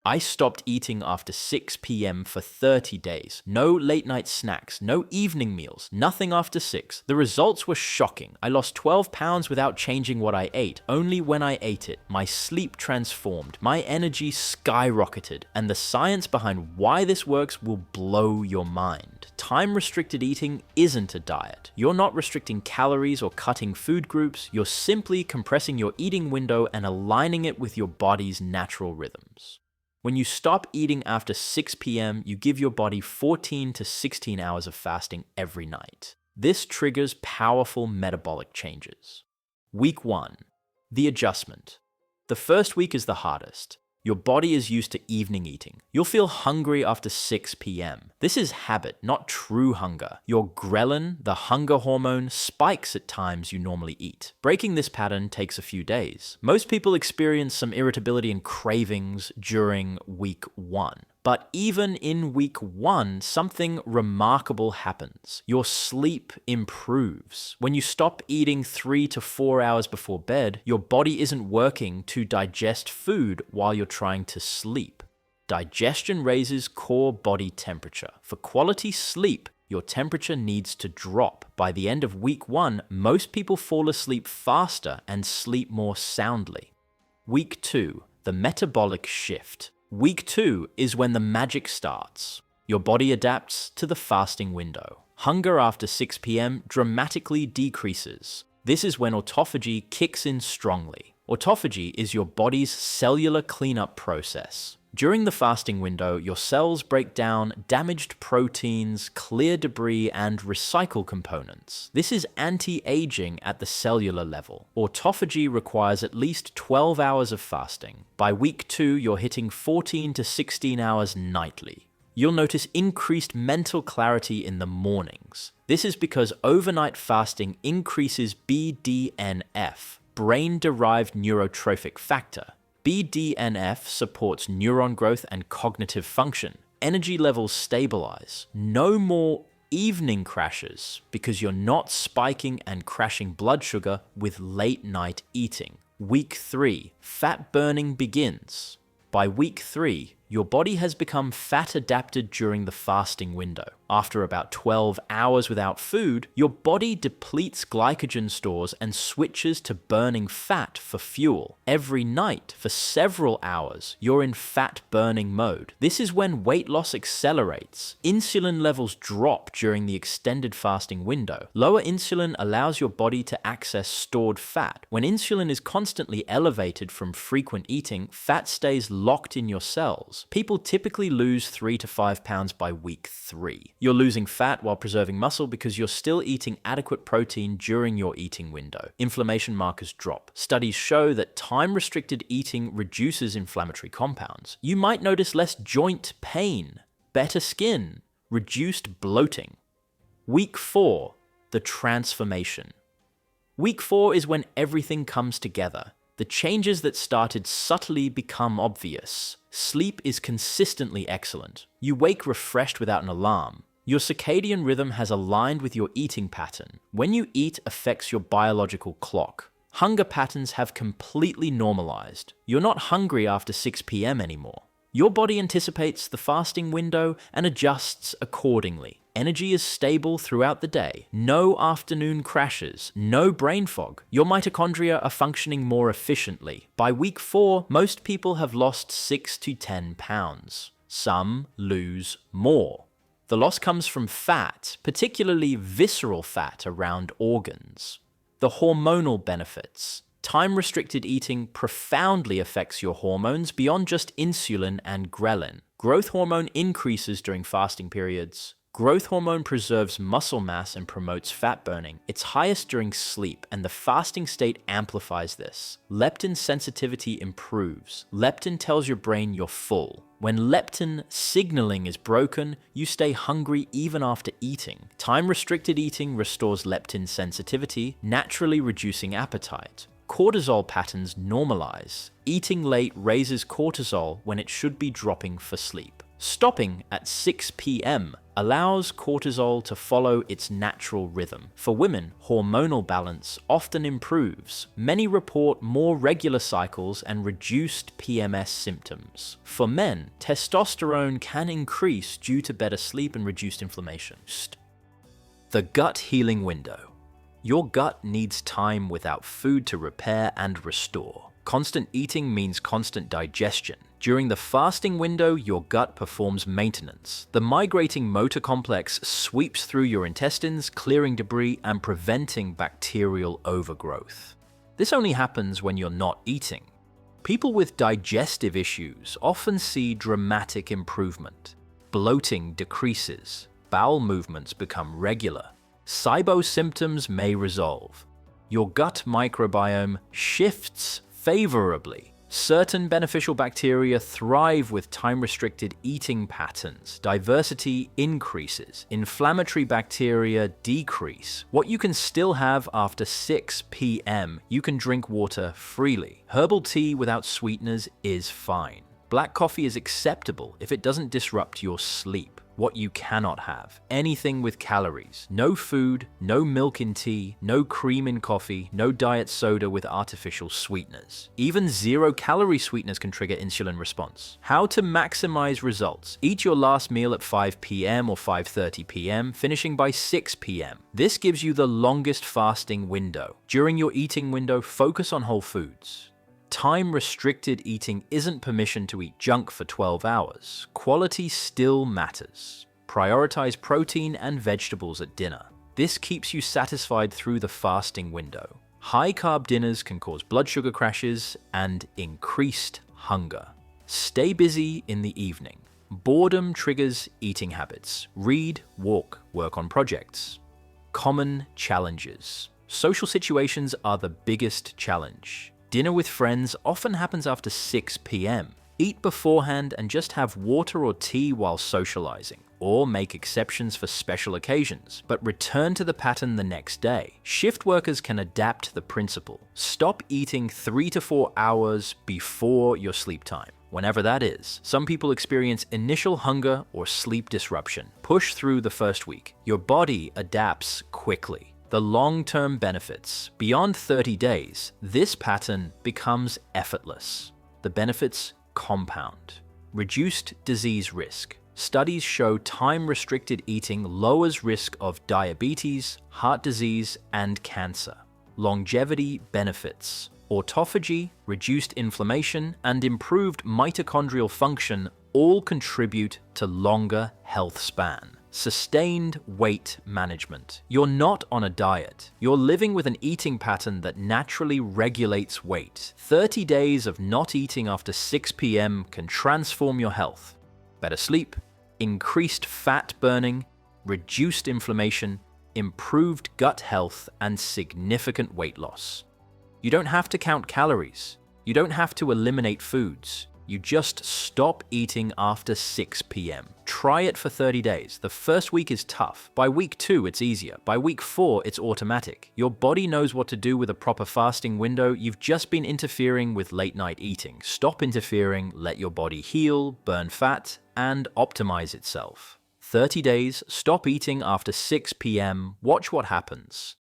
I stopped eating after 6 p.m. for 30 days. No late night snacks, no evening meals, nothing after 6. The results were shocking. I lost 12 pounds without changing what I ate. Only when I ate it, my sleep transformed, my energy skyrocketed, and the science behind why this works will blow your mind. Time-restricted eating isn't a diet. You're not restricting calories or cutting food groups. You're simply compressing your eating window and aligning it with your body's natural rhythms. When you stop eating after 6 p.m., you give your body 14 to 16 hours of fasting every night. This triggers powerful metabolic changes. Week 1. The adjustment. The first week is the hardest. Your body is used to evening eating. You'll feel hungry after 6 p.m. This is habit, not true hunger. Your ghrelin, the hunger hormone, spikes at times you normally eat. Breaking this pattern takes a few days. Most people experience some irritability and cravings during week 1. But even in week 1, something remarkable happens. Your sleep improves. When you stop eating 3 to 4 hours before bed, your body isn't working to digest food while you're trying to sleep. Digestion raises core body temperature. For quality sleep, your temperature needs to drop. By the end of week 1, most people fall asleep faster and sleep more soundly. Week 2, the metabolic shift. Week 2 is when the magic starts. Your body adapts to the fasting window. Hunger after 6 p.m. dramatically decreases. This is when autophagy kicks in strongly. Autophagy is your body's cellular cleanup process. During the fasting window, your cells break down damaged proteins, clear debris, and recycle components. This is anti-aging at the cellular level. Autophagy requires at least 12 hours of fasting. By week 2, you're hitting 14 to 16 hours nightly. You'll notice increased mental clarity in the mornings. This is because overnight fasting increases BDNF, brain-derived neurotrophic factor. BDNF supports neuron growth and cognitive function. Energy levels stabilize. No more evening crashes because you're not spiking and crashing blood sugar with late night eating. Week 3, fat burning begins. By week 3, your body has become fat adapted during the fasting window. After about 12 hours without food, your body depletes glycogen stores and switches to burning fat for fuel. Every night, for several hours, you're in fat burning mode. This is when weight loss accelerates. Insulin levels drop during the extended fasting window. Lower insulin allows your body to access stored fat. When insulin is constantly elevated from frequent eating, fat stays locked in your cells. People typically lose 3 to 5 pounds by week 3. You're losing fat while preserving muscle because you're still eating adequate protein during your eating window. Inflammation markers drop. Studies show that time-restricted eating reduces inflammatory compounds. You might notice less joint pain, better skin, reduced bloating. Week 4, the transformation. Week 4 is when everything comes together. The changes that started subtly become obvious. Sleep is consistently excellent. You wake refreshed without an alarm. Your circadian rhythm has aligned with your eating pattern. When you eat affects your biological clock. Hunger patterns have completely normalized. You're not hungry after 6 p.m. anymore. Your body anticipates the fasting window and adjusts accordingly. Energy is stable throughout the day. No afternoon crashes. No brain fog. Your mitochondria are functioning more efficiently. By week 4, most people have lost 6 to 10 pounds. Some lose more. The loss comes from fat, particularly visceral fat around organs. The hormonal benefits. Time-restricted eating profoundly affects your hormones beyond just insulin and ghrelin. Growth hormone increases during fasting periods. Growth hormone preserves muscle mass and promotes fat burning. It's highest during sleep, and the fasting state amplifies this. Leptin sensitivity improves. Leptin tells your brain you're full. When leptin signaling is broken, you stay hungry even after eating. Time-restricted eating restores leptin sensitivity, naturally reducing appetite. Cortisol patterns normalize. Eating late raises cortisol when it should be dropping for sleep. Stopping at 6 p.m. allows cortisol to follow its natural rhythm. For women, hormonal balance often improves. Many report more regular cycles and reduced PMS symptoms. For men, testosterone can increase due to better sleep and reduced inflammation. The gut healing window. Your gut needs time without food to repair and restore. Constant eating means constant digestion. During the fasting window, your gut performs maintenance. The migrating motor complex sweeps through your intestines, clearing debris and preventing bacterial overgrowth. This only happens when you're not eating. People with digestive issues often see dramatic improvement. Bloating decreases. Bowel movements become regular. SIBO symptoms may resolve. Your gut microbiome shifts favorably. Certain beneficial bacteria thrive with time-restricted eating patterns. Diversity increases. Inflammatory bacteria decrease. What you can still have after 6 p.m., you can drink water freely. Herbal tea without sweeteners is fine. Black coffee is acceptable if it doesn't disrupt your sleep. What you cannot have: anything with calories. No food, no milk in tea, no cream in coffee, no diet soda with artificial sweeteners. Even 0-calorie sweeteners can trigger insulin response. How to maximize results: eat your last meal at 5 p.m. or 5:30 p.m., finishing by 6 p.m. This gives you the longest fasting window. During your eating window, focus on whole foods. Time-restricted eating isn't permission to eat junk for 12 hours. Quality still matters. Prioritize protein and vegetables at dinner. This keeps you satisfied through the fasting window. High-carb dinners can cause blood sugar crashes and increased hunger. Stay busy in the evening. Boredom triggers eating habits. Read, walk, work on projects. Common challenges. Social situations are the biggest challenge. Dinner with friends often happens after 6 p.m. Eat beforehand and just have water or tea while socializing, or make exceptions for special occasions, but return to the pattern the next day. Shift workers can adapt the principle. Stop eating 3 to 4 hours before your sleep time. Whenever that is. Some people experience initial hunger or sleep disruption. Push through the first week. Your body adapts quickly. The long-term benefits. Beyond 30 days, this pattern becomes effortless. The benefits compound. Reduced disease risk. Studies show time-restricted eating lowers risk of diabetes, heart disease, and cancer. Longevity benefits. Autophagy, reduced inflammation, and improved mitochondrial function all contribute to longer health span. Sustained weight management. You're not on a diet. You're living with an eating pattern that naturally regulates weight. 30 days of not eating after 6 p.m. can transform your health. Better sleep, increased fat burning, reduced inflammation, improved gut health, and significant weight loss. You don't have to count calories. You don't have to eliminate foods. You just stop eating after 6 p.m. Try it for 30 days. The first week is tough. By week 2, it's easier. By week 4, it's automatic. Your body knows what to do with a proper fasting window. You've just been interfering with late-night eating. Stop interfering, let your body heal, burn fat, and optimize itself. 30 days, stop eating after 6 p.m. Watch what happens.